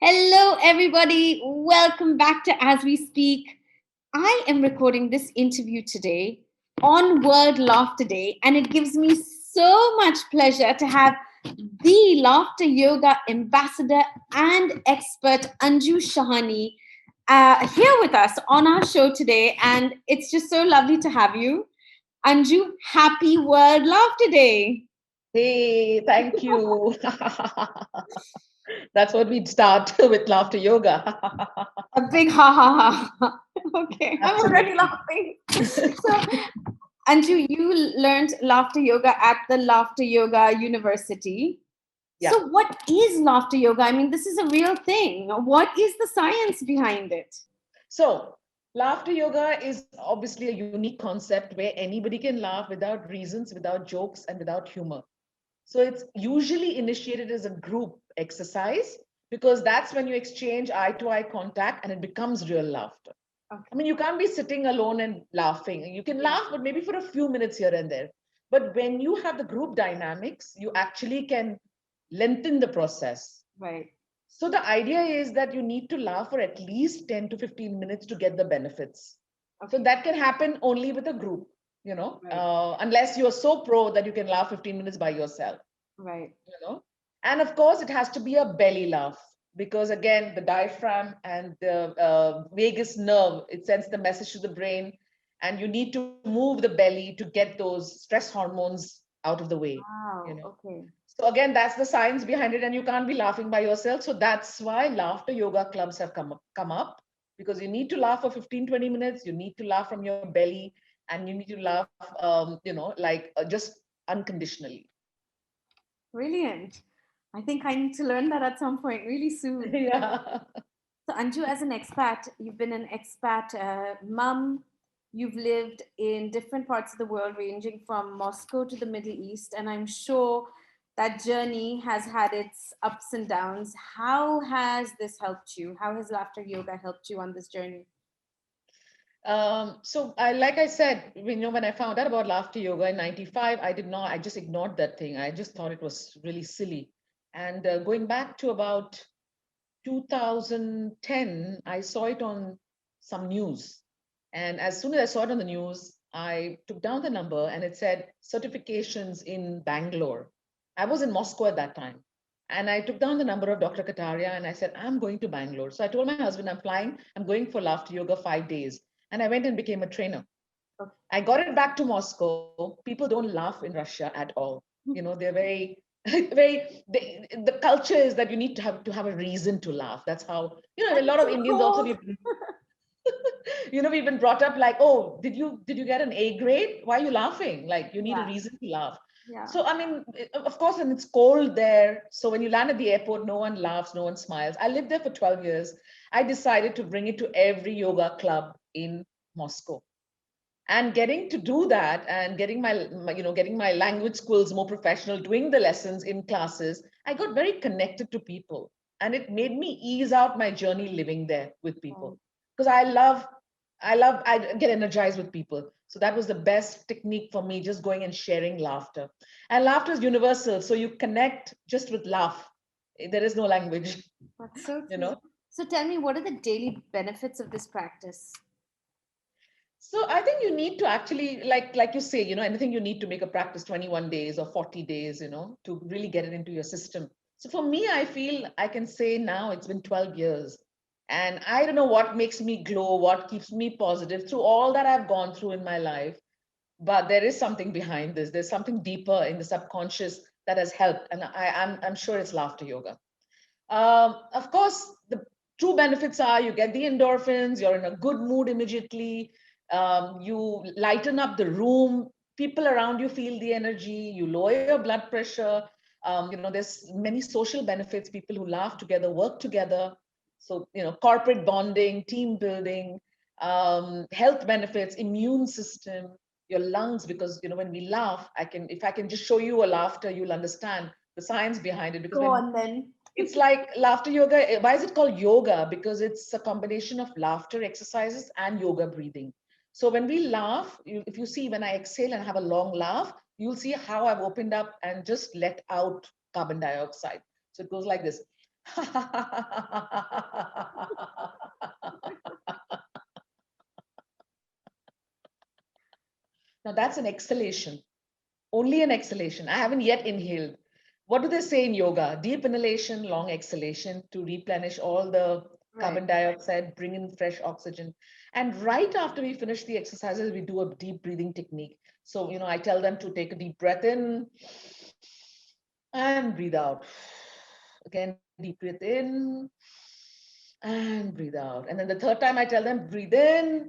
Hello, everybody. Welcome back to As We Speak. I am recording this interview today on World Laughter Day, and it gives me so much pleasure to have the laughter yoga ambassador and expert Anju Shahani here with us on our show today. And it's just so lovely to have you. Anju, happy World Laughter Day. Hey, thank you. That's what we'd start with laughter yoga. A big ha ha ha. Okay, I'm already Absolutely. laughing. So, Anju, you learned laughter yoga at the Laughter Yoga University. Yeah. So, what is laughter yoga? I mean, this is a real thing. What is the science behind it? So, laughter yoga is obviously a unique concept where anybody can laugh without reasons, without jokes, and without humor. So, it's usually initiated as a group exercise because that's when you exchange eye to eye contact and it becomes real laughter. Okay. I mean, you can't be sitting alone and laughing. You can Yeah. laugh, but maybe for a few minutes here and there. But when you have the group dynamics, you actually can lengthen the process. Right. So the idea is that you need to laugh for at least 10 to 15 minutes to get the benefits. So Okay. that can happen only with a group, Right. unless you're so pro that you can laugh 15 minutes by yourself, Right. you know. And of course, it has to be a belly laugh because, again, the diaphragm and the vagus nerve, it sends the message to the brain, and you need to move the belly to get those stress hormones out of the way, you Wow. know. Okay. So again, that's the science behind it, and you can't be laughing by yourself. So that's why laughter yoga clubs have come up because you need to laugh for 15, 20 minutes. You need to laugh from your belly, and you need to laugh, just unconditionally. Brilliant. I think I need to learn that at some point really soon. Yeah. So, Anju, as an expat, you've been an expat mum. You've lived in different parts of the world, ranging from Moscow to the Middle East. And I'm sure that journey has had its ups and downs. How has this helped you? How has laughter yoga helped you on this journey? So like I said, when I found out about laughter yoga in 95, I just ignored that thing. I just thought it was really silly. And going back to about 2010, I saw it on some news. And as soon as I saw it on the news, I took down the number and it said certifications in Bangalore. I was in Moscow at that time. And I took down the number of Dr. Kataria and I said, I'm going to Bangalore. So I told my husband, I'm flying, I'm going for laughter yoga 5 days. And I went and became a trainer. Okay. I got it back to Moscow. People don't laugh in Russia at all. They're very, the culture is that you need to have a reason to laugh. That's how, a And lot it's of so Indians also, cold. we've been brought up like, oh, did you get an A grade? Why are you laughing? Like, you need a Yeah. reason to laugh. Yeah. So, I mean, of course, and it's cold there. So when you land at the airport, no one laughs, no one smiles. I lived there for 12 years. I decided to bring it to every yoga club in Moscow, and getting to do that and getting my language skills more professional, doing the lessons in classes, I got very connected to people, and it made me ease out my journey living there with people, Right. because I get energized with people. So that was the best technique for me, just going and sharing laughter. And laughter is universal, so you connect just with laugh. There is no language. That's so you true. know So, tell me, what are the daily benefits of this practice? So I think you need to actually, like you say, anything you need to make a practice 21 days or 40 days, to really get it into your system. So for me, I feel I can say now it's been 12 years. And I don't know what makes me glow, what keeps me positive through all that I've gone through in my life. But there is something behind this. There's something deeper in the subconscious that has helped. And I'm sure it's laughter yoga. Of course, the true benefits are you get the endorphins, you're in a good mood immediately, you lighten up the room, people around you feel the energy, you lower your blood pressure. There's many social benefits, people who laugh together, work together. So, corporate bonding, team building, health benefits, immune system, your lungs, because, when we laugh, if I can just show you a laughter, you'll understand the science behind it. Because Go when on then. it's like laughter yoga. Why is it called yoga? Because it's a combination of laughter exercises and yoga breathing. So when we laugh, if you see when I exhale and have a long laugh, you'll see how I've opened up and just let out carbon dioxide. So it goes like this. Now that's an exhalation, only an exhalation. I haven't yet inhaled. What do they say in yoga? Deep inhalation, long exhalation to replenish all the Right. carbon dioxide, bring in fresh oxygen. And right after we finish the exercises, we do a deep breathing technique. So, I tell them to take a deep breath in and breathe out. Again, deep breath in and breathe out. And then the third time I tell them, breathe in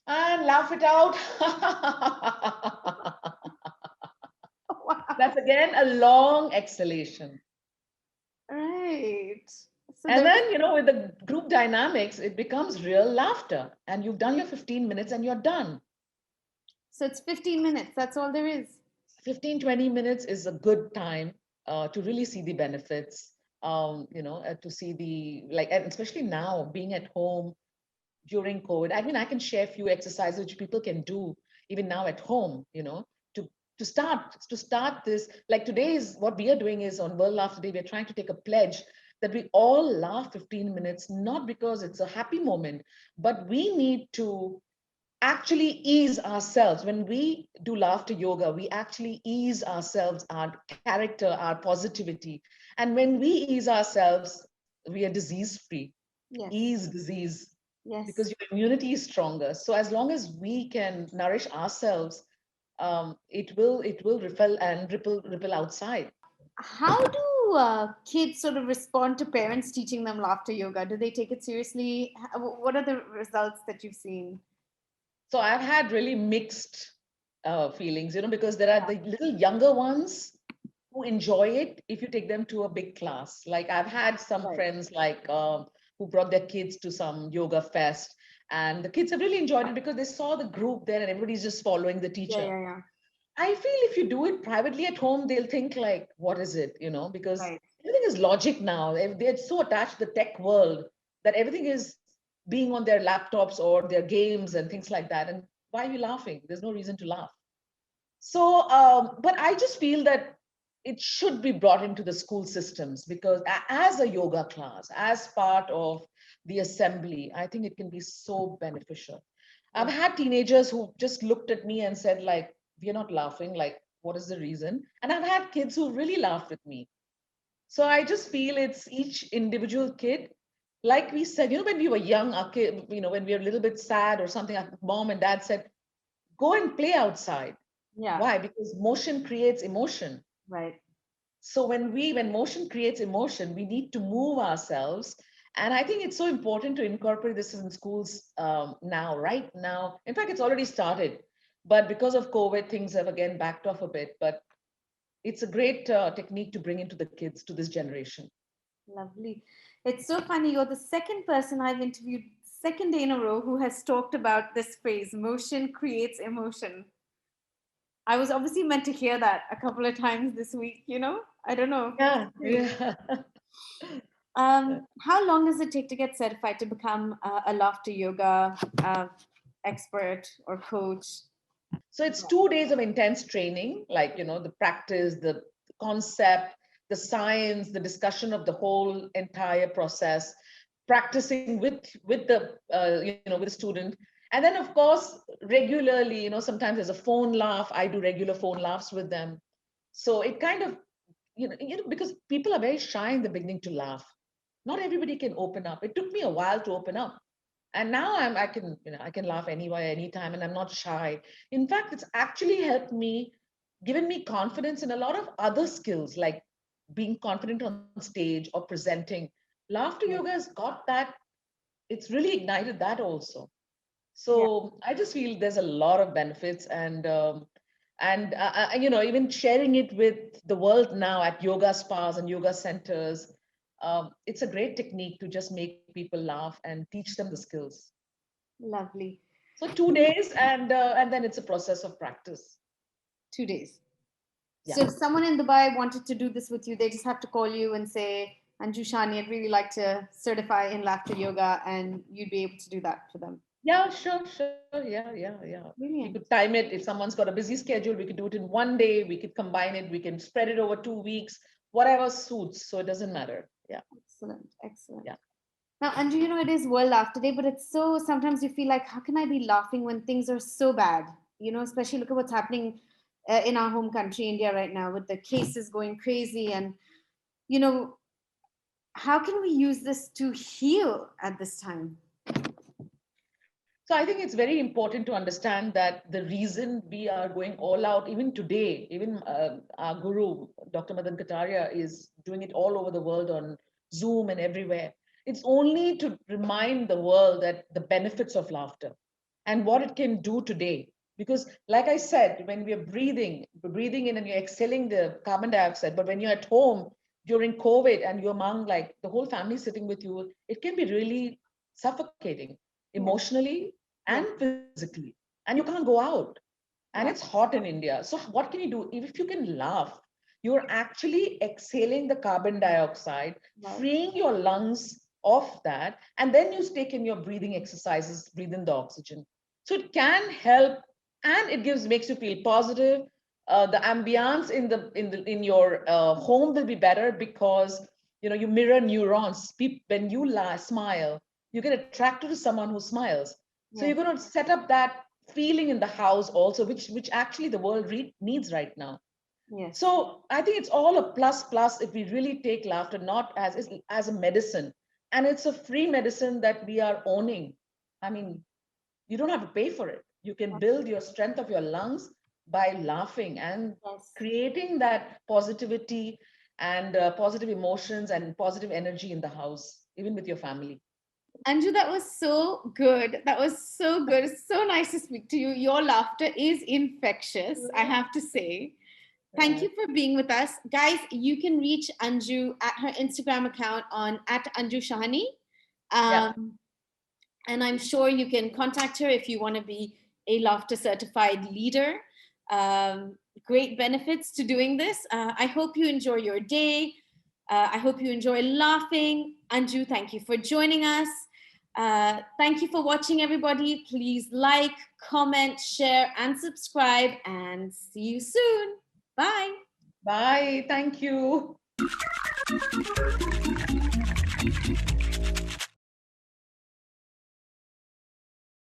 and laugh it out. Wow. That's again a long exhalation. Right. So And there is, then, with the group dynamics, it becomes real laughter. And you've done your 15 minutes and you're done. so it's 15 minutes. That's all there is. 15, 20 minutes is a good time to really see the benefits, to see like, and especially now being at home during COVID. I mean, I can share a few exercises which people can do even now at home, to to start this. Like today is what we are doing is on World Laughter Day, we're trying to take a pledge that we all laugh 15 minutes, not because it's a happy moment, but we need to actually ease ourselves. When we do laughter yoga, we actually ease ourselves, our character, our positivity. And when we ease ourselves, we are disease free. Yes. Ease disease, Yes. because your immunity is stronger. So as long as we can nourish ourselves, it will ripple outside. How do kids sort of respond to parents teaching them laughter yoga? Do they take it seriously? What are the results that you've seen? So I've had really mixed feelings, because there are the little younger ones who enjoy it if you take them to a big class. Like I've had some Right. friends like who brought their kids to some yoga fest, and the kids have really enjoyed it because they saw the group there and everybody's just following the Yeah, teacher. yeah, yeah. I feel if you do it privately at home, they'll think like, what is it? Because Right. everything is logic now. They're so attached to the tech world that everything is being on their laptops or their games and things like that. And why are you laughing? There's no reason to laugh. So, but I just feel that it should be brought into the school systems because as a yoga class, as part of the assembly, I think it can be so beneficial. I've Yeah. had teenagers who just looked at me and said, like, we're not laughing. Like, what is the reason? And I've had kids who really laughed with me. So I just feel it's each individual kid. Like we said, when we were young, our kid, when we were a little bit sad or something, our mom and dad said, go and play outside. Yeah. Why? Because motion creates emotion. Right. So when motion creates emotion, we need to move ourselves. And I think it's so important to incorporate this in schools now, right now. In fact, it's already started, but because of COVID, things have again backed off a bit. But it's a great technique to bring into the kids, to this generation. Lovely. It's so funny. You're the second person I've interviewed, second day in a row, who has talked about this phrase, motion creates emotion. I was obviously meant to hear that a couple of times this week, I don't know. Yeah, yeah. How long does it take to get certified to become a laughter yoga expert or coach? So it's 2 days of intense training, like, the practice, the concept, the science, the discussion of the whole entire process, practicing with the with the student. And then of course, regularly, sometimes there's a phone laugh. I do regular phone laughs with them. So it kind of, because people are very shy in the beginning to laugh. Not everybody can open up. It took me a while to open up, and now I can laugh anywhere, anytime, and I'm not shy. In fact, it's actually helped me, given me confidence in a lot of other skills, like being confident on stage or presenting. Laughter yoga has got that. It's really ignited that also. Yeah. So I just feel there's a lot of benefits, and even sharing it with the world now at yoga spas and yoga centers. It's a great technique to just make people laugh and teach them the skills. Lovely. So 2 days, and then it's a process of practice. 2 days. Yeah. So if someone in Dubai wanted to do this with you, they just have to call you and say, Anju Shani, I'd really like to certify in laughter yoga, and you'd be able to do that for them. Yeah, sure, sure. Yeah, yeah, yeah. We Brilliant. could time it. If someone's got a busy schedule, we could do it in one day. We could combine it. We can spread it over 2 weeks, whatever suits. So it doesn't matter. Yeah, Excellent. Excellent. yeah. Now, Anju, it is World Laughter Day, but it's so sometimes you feel like, how can I be laughing when things are so bad? Especially look at what's happening in our home country, India, right now, with the cases going crazy. And, you know, how can we use this to heal at this time? So I think it's very important to understand that the reason we are going all out, even today, even our guru, Dr. Madan Kataria, is doing it all over the world on Zoom and everywhere. It's only to remind the world that the benefits of laughter and what it can do today. Because, like I said, when we are breathing in and you're exhaling the carbon dioxide, but when you're at home during COVID and you're among like the whole family sitting with you, it can be really suffocating Yeah, emotionally and yeah, physically, and you can't go out, and yeah. it's hot in India. So what can you do? If you can laugh, you're actually exhaling the carbon dioxide, Right. freeing your lungs of that, and then you take in your breathing exercises, breathe in the oxygen. So it can help, and it makes you feel positive. The ambiance in your home will be better because you mirror neurons. When you smile, you get attracted to someone who smiles. So Yeah. you're going to set up that feeling in the house also, which actually the world needs right now. Yes. So I think it's all a plus plus if we really take laughter not as a medicine, and it's a free medicine that we are owning. I mean, you don't have to pay for it. You can build your strength of your lungs by laughing and Yes. creating that positivity and positive emotions and positive energy in the house, even with your family. Anju, that was so good. That was so good. It's so nice to speak to you. Your laughter is infectious, I have to say. Thank you for being with us. Guys, you can reach Anju at her Instagram account on at Anju Shahani. Yeah. Um, and I'm sure you can contact her if you want to be a laughter certified leader. Um, Great benefits to doing this. I hope you enjoy your day. I hope you enjoy laughing. Anju, thank you for joining us. Thank you for watching, everybody. Please like, comment, share, and subscribe. And see you soon. Bye. Bye. Thank you.